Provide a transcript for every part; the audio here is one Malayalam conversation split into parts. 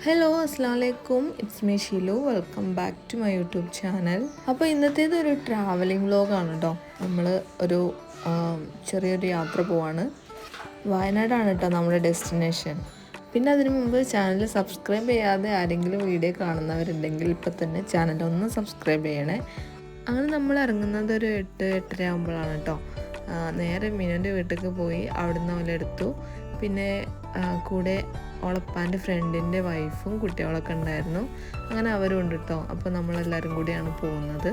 ഹലോ അസ്സാം വലൈക്കും, it's me Shilu. Welcome back to my YouTube channel. അപ്പോൾ ഇന്നത്തേത് ഒരു ട്രാവലിംഗ് വ്ലോഗാണ് കേട്ടോ. നമ്മൾ ഒരു ചെറിയൊരു യാത്ര പോവാണ്. വയനാടാണ് കേട്ടോ നമ്മുടെ ഡെസ്റ്റിനേഷൻ. പിന്നെ അതിനു മുമ്പ് ചാനൽ സബ്സ്ക്രൈബ് ചെയ്യാതെ ആരെങ്കിലും വീഡിയോ കാണുന്നവരുണ്ടെങ്കിൽ ഇപ്പം തന്നെ ചാനൽ ഒന്ന് സബ്സ്ക്രൈബ് ചെയ്യണേ. അങ്ങനെ നമ്മൾ ഇറങ്ങുന്നത് ഒരു 8-8:30 ആകുമ്പോഴാണ് കേട്ടോ. നേരെ മീനുൻ്റെ വീട്ടിലേക്ക് പോയി അവിടുന്ന് ഓലെടുത്തു. പിന്നെ കൂടെ ഓളപ്പാൻ്റെ ഫ്രണ്ടിൻ്റെ വൈഫും കുട്ടികളൊക്കെ ഉണ്ടായിരുന്നു. അങ്ങനെ അവരും ഉണ്ട് കേട്ടോ. അപ്പോൾ നമ്മളെല്ലാവരും കൂടിയാണ് പോകുന്നത്.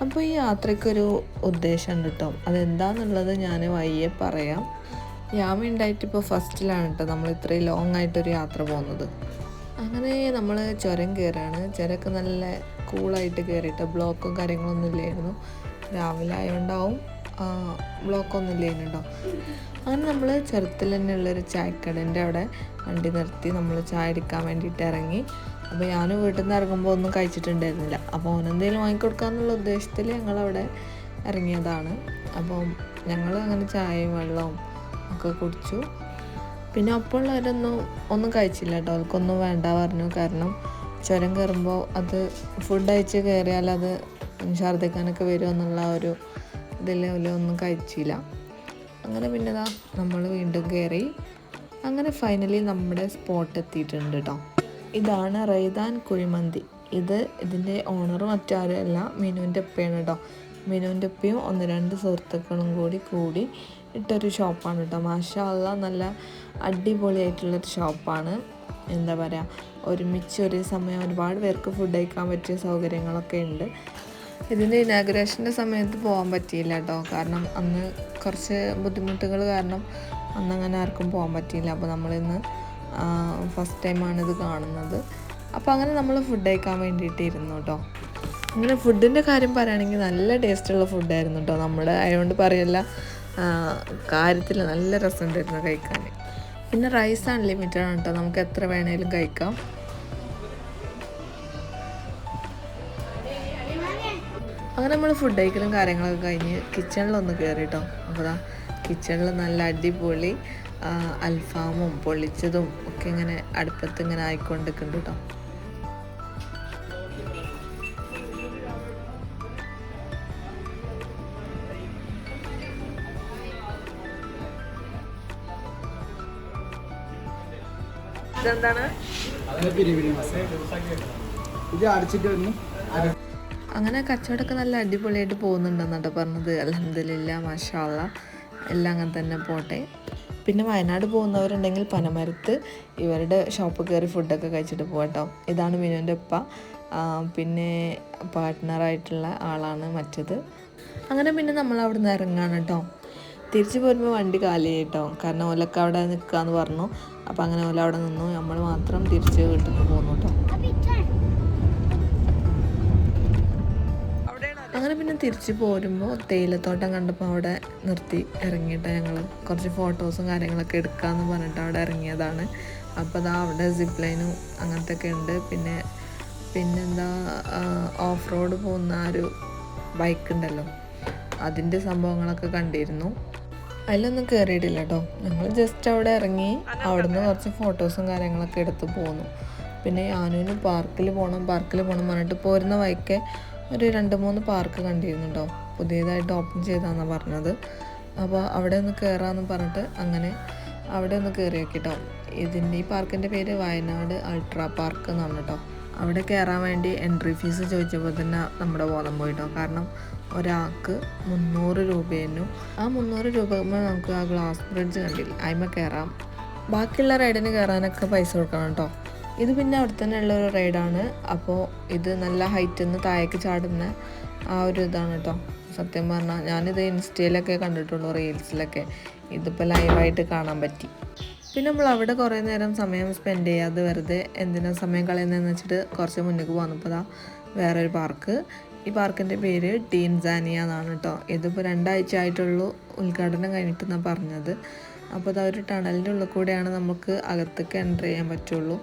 അപ്പോൾ ഈ യാത്രയ്ക്കൊരു ഉദ്ദേശമുണ്ട് കേട്ടോ. അതെന്താണെന്നുള്ളത് ഞാൻ വയ്യെ പറയാം. യാമ ഉണ്ടായിട്ട് ഇപ്പോൾ ഫസ്റ്റിലാണ് കേട്ടോ നമ്മൾ ഇത്രയും ലോങ് ആയിട്ടൊരു യാത്ര പോകുന്നത്. അങ്ങനെ നമ്മൾ ചുരം കയറുകയാണ്. ചുരമൊക്കെ നല്ല കൂളായിട്ട് കയറിയിട്ട് ബ്ലോക്കും കാര്യങ്ങളൊന്നും ഇല്ലായിരുന്നു. രാവിലെ ആയതുകൊണ്ടാവും ബ്ലോക്കൊന്നും ഇല്ലായിരുന്നു കേട്ടോ. അങ്ങനെ നമ്മൾ ചുരത്തിൽ തന്നെ ഉള്ളൊരു ചായക്കടേൻ്റെ അവിടെ വണ്ടി നിർത്തി നമ്മൾ ചായ എടുക്കാൻ വേണ്ടിയിട്ട് ഇറങ്ങി. അപ്പോൾ ഞാനും വീട്ടിൽ നിന്ന് ഇറങ്ങുമ്പോൾ ഒന്നും കഴിച്ചിട്ടുണ്ടായിരുന്നില്ല. അപ്പോൾ ഓനെന്തെങ്കിലും വാങ്ങിക്കൊടുക്കാമെന്നുള്ള ഉദ്ദേശത്തിൽ ഞങ്ങളവിടെ ഇറങ്ങിയതാണ്. അപ്പം ഞങ്ങൾ അങ്ങനെ ചായയും വെള്ളവും ഒക്കെ കുടിച്ചു. പിന്നെ ഒന്നും കഴിച്ചില്ല കേട്ടോ. അവർക്കൊന്നും വേണ്ട പറഞ്ഞു. കാരണം ചുരം കയറുമ്പോൾ അത് ഫുഡ് അയച്ച് കയറിയാൽ അത് ഛർദ്ദിക്കാനൊക്കെ വരുമെന്നുള്ള ഒരു ഇതിൽ ഒന്നും കഴിച്ചില്ല. അങ്ങനെ പിന്നെ നമ്മൾ വീണ്ടും കയറി. അങ്ങനെ ഫൈനലി നമ്മുടെ സ്പോട്ട് എത്തിയിട്ടുണ്ട് കേട്ടോ. ഇതാണ് റൈദാൻ കുഴിമന്തി. ഇതിൻ്റെ ഓണർ മറ്റാരുമല്ല, മിനുവിൻ്റെ ഉപ്പയാണ് കേട്ടോ. മിനുവിൻ്റെ ഉപ്പയും 1-2 സുഹൃത്തുക്കളും കൂടി ഇട്ടൊരു ഷോപ്പാണ് കേട്ടോ. മാഷാ അല്ലാ, നല്ല അടിപൊളിയായിട്ടുള്ളൊരു ഷോപ്പാണ്. എന്താ പറയുക, ഒരുമിച്ച് ഒരേ സമയം ഒരുപാട് പേർക്ക് ഫുഡ് കഴിക്കാൻ പറ്റിയ സൗകര്യങ്ങളൊക്കെ ഉണ്ട്. ഇതിൻ്റെ ഇനാഗുറേഷൻ്റെ സമയത്ത് പോകാൻ പറ്റിയില്ല കേട്ടോ. കാരണം അന്ന് കുറച്ച് ബുദ്ധിമുട്ടുകൾ കാരണം അന്നങ്ങനെ ആർക്കും പോകാൻ പറ്റിയില്ല. അപ്പോൾ നമ്മളിന്ന് ഫസ്റ്റ് ടൈമാണ് ഇത് കാണുന്നത്. അപ്പോൾ അങ്ങനെ നമ്മൾ ഫുഡ് കഴിക്കാൻ വേണ്ടിയിട്ട് ഇരുന്നു കേട്ടോ. അങ്ങനെ ഫുഡിൻ്റെ കാര്യം പറയുകയാണെങ്കിൽ നല്ല ടേസ്റ്റുള്ള ഫുഡായിരുന്നു കേട്ടോ. നമ്മുടെ ആയതുകൊണ്ട് പറയല്ല, കാര്യത്തിൽ നല്ല രസമുണ്ടായിരുന്നു കഴിക്കാൻ. പിന്നെ റൈസ് അൺലിമിറ്റഡ് ആണ് കേട്ടോ. നമുക്ക് എത്ര വേണേലും കഴിക്കാം. അങ്ങനെ നമ്മൾ ഫുഡ് കഴിക്കലും കാര്യങ്ങളൊക്കെ കഴിഞ്ഞ് കിച്ചണിലൊന്ന് കയറി കേട്ടോ. അപ്പോൾ കിച്ചണിൽ നല്ല അടിപൊളി അൽഫാമും പൊള്ളിച്ചതും ഒക്കെ ഇങ്ങനെ അടുപ്പത്ത് ഇങ്ങനെ ആയിക്കൊണ്ടിരിക്കുന്നുണ്ട് കേട്ടോ. ഇതെന്താണ്? അങ്ങനെ കച്ചവടമൊക്കെ നല്ല അടിപൊളിയായിട്ട് പോകുന്നുണ്ടെന്നാട്ടോ പറഞ്ഞത്. അൽഹംദുലില്ലാ, മാഷാ അല്ലാ, എല്ലാം അങ്ങനെ തന്നെ പോട്ടെ. പിന്നെ വയനാട് പോകുന്നവരുണ്ടെങ്കിൽ പനമരത്ത് ഇവരുടെ ഷോപ്പ് കയറി ഫുഡൊക്കെ കഴിച്ചിട്ട് പോകട്ടോ. ഇതാണ് മിനുവിൻ്റെ ഉപ്പ. പിന്നെ പാർട്ട്ണറായിട്ടുള്ള ആളാണ് മറ്റത്. അങ്ങനെ പിന്നെ നമ്മൾ അവിടെ നിന്ന് ഇറങ്ങാണ് കേട്ടോ. തിരിച്ചു പോരുമ്പോൾ വണ്ടി കാലിയായി കേട്ടോ. കാരണം ഓലൊക്കെ അവിടെ നിൽക്കാമെന്ന് പറഞ്ഞു. അപ്പോൾ അങ്ങനെ ഓല അവിടെ നിന്നു. നമ്മൾ മാത്രം തിരിച്ച് വീട്ടിൽ നിന്ന് പോന്നു കേട്ടോ. അങ്ങനെ പിന്നെ തിരിച്ച് പോരുമ്പോൾ തേയിലത്തോട്ടം കണ്ടപ്പോൾ അവിടെ നിർത്തി ഇറങ്ങിയിട്ട് ഞങ്ങൾ കുറച്ച് ഫോട്ടോസും കാര്യങ്ങളൊക്കെ എടുക്കാമെന്ന് പറഞ്ഞിട്ട് അവിടെ ഇറങ്ങിയതാണ്. അപ്പോൾ അവിടെ സിപ്പ് ലൈനും അങ്ങനത്തെ ഒക്കെ ഉണ്ട്. പിന്നെന്താ ഓഫ് റോഡ് പോകുന്ന ഒരു ബൈക്ക് ഉണ്ടല്ലോ, അതിൻ്റെ സംഭവങ്ങളൊക്കെ കണ്ടിരുന്നു. അതിലൊന്നും കയറിയിട്ടില്ല കേട്ടോ. ഞങ്ങൾ ജസ്റ്റ് അവിടെ ഇറങ്ങി അവിടുന്ന് കുറച്ച് ഫോട്ടോസും കാര്യങ്ങളൊക്കെ എടുത്ത് പോന്നു. പിന്നെ ഞാനും പാർക്കിൽ പോകണം പറഞ്ഞിട്ട് പോരുന്ന വഴിക്ക് ഒരു 2-3 പാർക്ക് കണ്ടിരുന്നു കേട്ടോ. പുതിയതായിട്ട് ഓപ്പൺ ചെയ്താന്നാണ് പറഞ്ഞത്. അപ്പോൾ അവിടെ ഒന്ന് കയറാമെന്ന് പറഞ്ഞിട്ട് അങ്ങനെ അവിടെ ഒന്ന് കയറി നോക്കിട്ടോ. ഈ പാർക്കിൻ്റെ പേര് വയനാട് അൾട്രാ പാർക്ക് എന്നാണ് കേട്ടോ. അവിടെ കയറാൻ വേണ്ടി എൻട്രി ഫീസ് ചോദിച്ചപ്പോൾ തന്നെ നമ്മുടെ ബോധം പോയിട്ടോ. കാരണം ഒരാൾക്ക് 300 രൂപയായിരുന്നു. ആ 300 രൂപ നമുക്ക് ആ ഗ്ലാസ് ബ്രിഡ്ജ് കണ്ടില്ല, അതിന്മേൽ കയറാം. ബാക്കിയുള്ള റൈഡിന് കയറാനൊക്കെ പൈസ കൊടുക്കണം കേട്ടോ. ഇത് പിന്നെ അവിടെ തന്നെ ഉള്ളൊരു റൈഡാണ്. അപ്പോൾ ഇത് നല്ല ഹൈറ്റിൽ നിന്ന് താഴേക്ക് ചാടുന്ന ആ ഒരു ഇതാണ് കേട്ടോ. സത്യം പറഞ്ഞാൽ ഞാനിത് ഇൻസ്റ്റയിലൊക്കെ കണ്ടിട്ടുള്ളൂ, റീൽസിലൊക്കെ. ഇതിപ്പോൾ ലൈവായിട്ട് കാണാൻ പറ്റി. പിന്നെ നമ്മൾ അവിടെ കുറേ നേരം സമയം സ്പെൻഡ് ചെയ്യാതെ വെറുതെ എന്തിനാ സമയം കളയുന്നതെന്ന് വെച്ചിട്ട് കുറച്ച് മുന്നേക്ക് പോകുന്നപ്പോൾ വേറൊരു പാർക്ക്. ഈ പാർക്കിൻ്റെ പേര് ടീൻസാനിയ എന്നാണ് കേട്ടോ. ഇതിപ്പോൾ 2 ആഴ്ച ആയിട്ടുള്ളൂ ഉദ്ഘാടനം കഴിഞ്ഞിട്ടെന്നാണ് പറഞ്ഞത്. അപ്പോൾ ഒരു ടണലിൻ്റെ ഉള്ളിൽ കൂടെയാണ് നമുക്ക് അകത്തേക്ക് എൻ്റർ ചെയ്യാൻ പറ്റുള്ളൂ.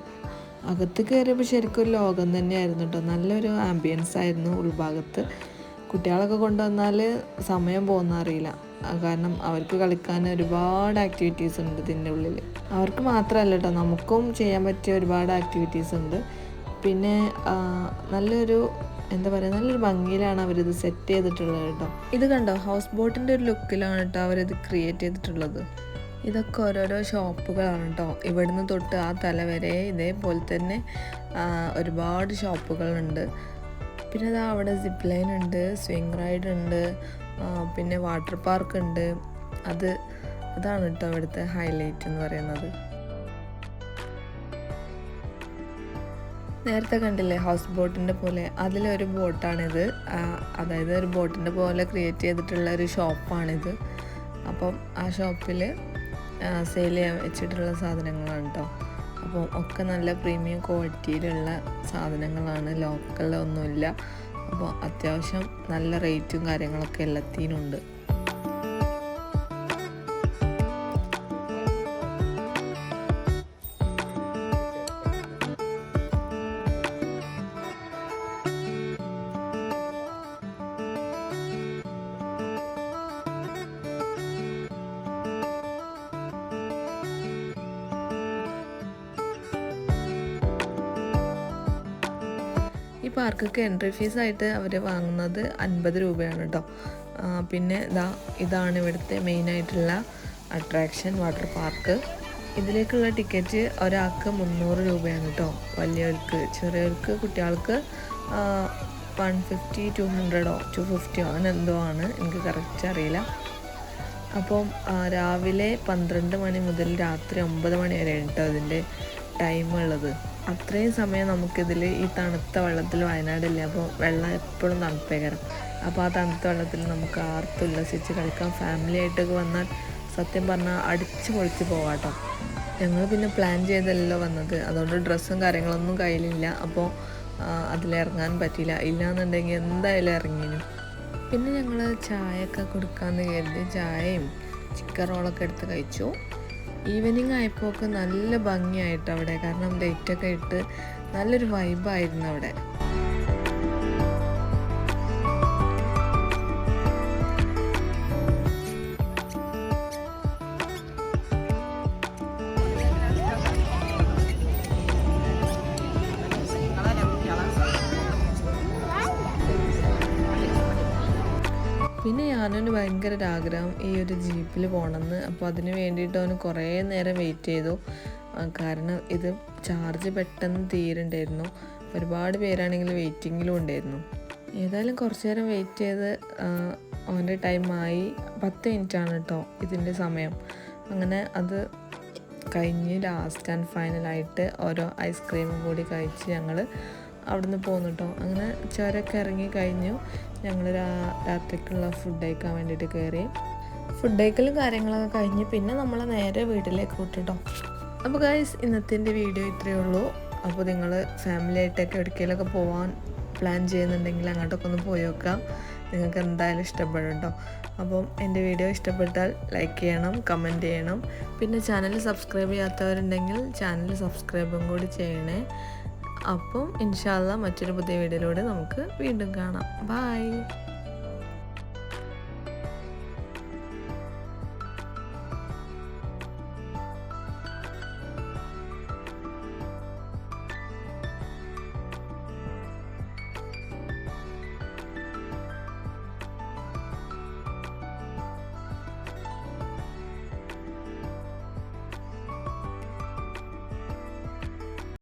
അകത്ത് കയറിയപ്പോൾ ശരിക്കും ഒരു ലോകം തന്നെയായിരുന്നു കേട്ടോ. നല്ലൊരു ആംബിയൻസ് ആയിരുന്നു ഉൾഭാഗത്ത്. കുട്ടികളൊക്കെ കൊണ്ടുവന്നാൽ സമയം പോകുന്ന അറിയില്ല. കാരണം അവർക്ക് കളിക്കാൻ ഒരുപാട് ആക്ടിവിറ്റീസ് ഉണ്ട് ഇതിൻ്റെ ഉള്ളിൽ. അവർക്ക് മാത്രമല്ല കേട്ടോ, നമുക്കും ചെയ്യാൻ പറ്റിയ ഒരുപാട് ആക്ടിവിറ്റീസ് ഉണ്ട്. പിന്നെ നല്ലൊരു എന്താ പറയുക, നല്ലൊരു ഭംഗിയിലാണ് അവരിത് സെറ്റ് ചെയ്തിട്ടുള്ളത് കേട്ടോ. ഇത് കണ്ടോ, ഹൗസ് ബോട്ടിൻ്റെ ഒരു ലുക്കിലാണ് കേട്ടോ അവരിത് ക്രിയേറ്റ് ചെയ്തിട്ടുള്ളത്. ഇതൊക്കെ ഓരോരോ ഷോപ്പുകളാണ് കേട്ടോ. ഇവിടുന്ന് തൊട്ട് ആ തല വരെ ഇതേപോലെ തന്നെ ഒരുപാട് ഷോപ്പുകളുണ്ട്. പിന്നെ അതാ അവിടെ സിപ്പ് ലൈൻ ഉണ്ട്, സ്വിങ് റൈഡ് ഉണ്ട്, പിന്നെ വാട്ടർ പാർക്ക് ഉണ്ട്. അതാണ് കേട്ടോ ഇവിടുത്തെ ഹൈലൈറ്റ് എന്ന് പറയുന്നത്. നേരത്തെ കണ്ടില്ലേ ഹൗസ് ബോട്ടിൻ്റെ പോലെ, അതിലൊരു ബോട്ടാണിത്. അതായത് ഒരു ബോട്ടിൻ്റെ പോലെ ക്രിയേറ്റ് ചെയ്തിട്ടുള്ള ഒരു ഷോപ്പാണിത്. അപ്പം ആ ഷോപ്പിൽ സെയിൽ ചെയ്യാൻ വെച്ചിട്ടുള്ള സാധനങ്ങളാണ് കേട്ടോ. അപ്പം ഒക്കെ നല്ല പ്രീമിയം ക്വാളിറ്റിയിലുള്ള സാധനങ്ങളാണ്, ലോക്കലൊന്നുമില്ല. അപ്പോൾ അത്യാവശ്യം നല്ല റേറ്റും കാര്യങ്ങളൊക്കെ എല്ലാത്തിനുണ്ട്. ഈ പാർക്കൊക്കെ എൻട്രി ഫീസായിട്ട് അവർ വാങ്ങുന്നത് 50 രൂപയാണ് കേട്ടോ. പിന്നെ ഇതാണ് ഇവിടുത്തെ മെയിനായിട്ടുള്ള അട്രാക്ഷൻ, വാട്ടർ പാർക്ക്. ഇതിലേക്കുള്ള ടിക്കറ്റ് ഒരാൾക്ക് 300 രൂപയാണ് കേട്ടോ. വലിയവർക്ക്, ചെറിയവർക്ക്, കുട്ടികൾക്ക് 150, 200 250 അങ്ങനെ എന്തോ ആണ്, എനിക്ക് കറക്റ്റ് അറിയില്ല. അപ്പം രാവിലെ 12 മണി മുതൽ രാത്രി 9 മണി വരെ കേട്ടോ അതിൻ്റെ ടൈം ഉള്ളത്. അത്രയും സമയം നമുക്കിതിൽ ഈ തണുത്ത വെള്ളത്തിൽ, വയനാടില്ല അപ്പോൾ വെള്ളം എപ്പോഴും തണുപ്പേകരം. അപ്പോൾ ആ തണുത്ത വെള്ളത്തിൽ നമുക്ക് ആർത്തുല്ലസിച്ച് കളിക്കാം. ഫാമിലി ആയിട്ടൊക്കെ വന്നാൽ സത്യം പറഞ്ഞാൽ അടിച്ച് പൊളിച്ച് പോകാട്ടോ. ഞങ്ങൾ പിന്നെ പ്ലാൻ ചെയ്തല്ലോ വന്നത്, അതുകൊണ്ട് ഡ്രസ്സും കാര്യങ്ങളൊന്നും കയ്യിലില്ല. അപ്പോൾ അതിലിറങ്ങാൻ പറ്റിയില്ല. ഇല്ലയെന്നുണ്ടെങ്കിൽ എന്തായാലും ഇറങ്ങിനും. പിന്നെ ഞങ്ങൾ ചായയൊക്കെ കൊടുക്കാമെന്ന് കരുതി ചായയും ചിക്കൻ റോളൊക്കെ എടുത്ത് കഴിച്ചു. ഈവനിങ് ആയപ്പോൾ ഒക്കെ നല്ല ഭംഗിയായിട്ട് അവിടെ, കാരണം ലൈറ്റൊക്കെ ഇട്ട് നല്ലൊരു വൈബായിരുന്നു അവിടെ. പിന്നെ ഞാനൊരു ഭയങ്കര ഒരാഗ്രഹം ഈ ഒരു ജീപ്പിൽ പോകണമെന്ന്. അപ്പോൾ അതിന് വേണ്ടിയിട്ട് അവന് കുറേ നേരം വെയിറ്റ് ചെയ്തു. കാരണം ഇത് ചാർജ് പെട്ടെന്ന് തീരുണ്ടായിരുന്നു. ഒരുപാട് പേരാണെങ്കിൽ വെയിറ്റിങ്ങിലും ഉണ്ടായിരുന്നു. ഏതായാലും കുറച്ച് നേരം വെയിറ്റ് ചെയ്ത് അവൻ്റെ ടൈമായി. 10 മിനിറ്റാണ് കേട്ടോ ഇതിൻ്റെ സമയം. അങ്ങനെ അത് കഴിഞ്ഞ് ലാസ്റ്റ് ആൻഡ് ഫൈനലായിട്ട് ഓരോ ഐസ്ക്രീമും കൂടി കഴിച്ച് ഞങ്ങൾ അവിടുന്ന് പോന്നു കേട്ടോ. അങ്ങനെ ചുരമൊക്കെ ഇറങ്ങി കഴിഞ്ഞു. ഞങ്ങൾ രാത്രിക്കുള്ള ഫുഡ് കഴിക്കാൻ വേണ്ടിയിട്ട് കയറി. ഫുഡ് കഴിക്കലും കാര്യങ്ങളൊക്കെ കഴിഞ്ഞ് പിന്നെ നമ്മൾ നേരെ വീട്ടിലേക്ക് വിട്ടിട്ടോ. അപ്പോൾ ഗൈസ്, ഇന്നത്തെ വീഡിയോ ഇത്രയേ ഉള്ളൂ. അപ്പോൾ നിങ്ങൾ ഫാമിലി ആയിട്ടൊക്കെ എവിടേക്കെങ്കിലുമൊക്കെ പോകാൻ പ്ലാൻ ചെയ്യുന്നുണ്ടെങ്കിൽ അങ്ങോട്ടൊക്കെ ഒന്ന് പോയി നോക്കാം. നിങ്ങൾക്ക് എന്തായാലും ഇഷ്ടപ്പെടും കേട്ടോ. അപ്പം എൻ്റെ വീഡിയോ ഇഷ്ടപ്പെട്ടാൽ ലൈക്ക് ചെയ്യണം, കമൻറ്റ് ചെയ്യണം. പിന്നെ ചാനൽ സബ്സ്ക്രൈബ് ചെയ്യാത്തവരുണ്ടെങ്കിൽ ചാനൽ സബ്സ്ക്രൈബും കൂടി ചെയ്യണേ. അപ്പം ഇൻഷാ അല്ലാഹ് മറ്റൊരു പുതിയ വീഡിയോയിലൂടെ നമുക്ക് വീണ്ടും കാണാം. ബൈ.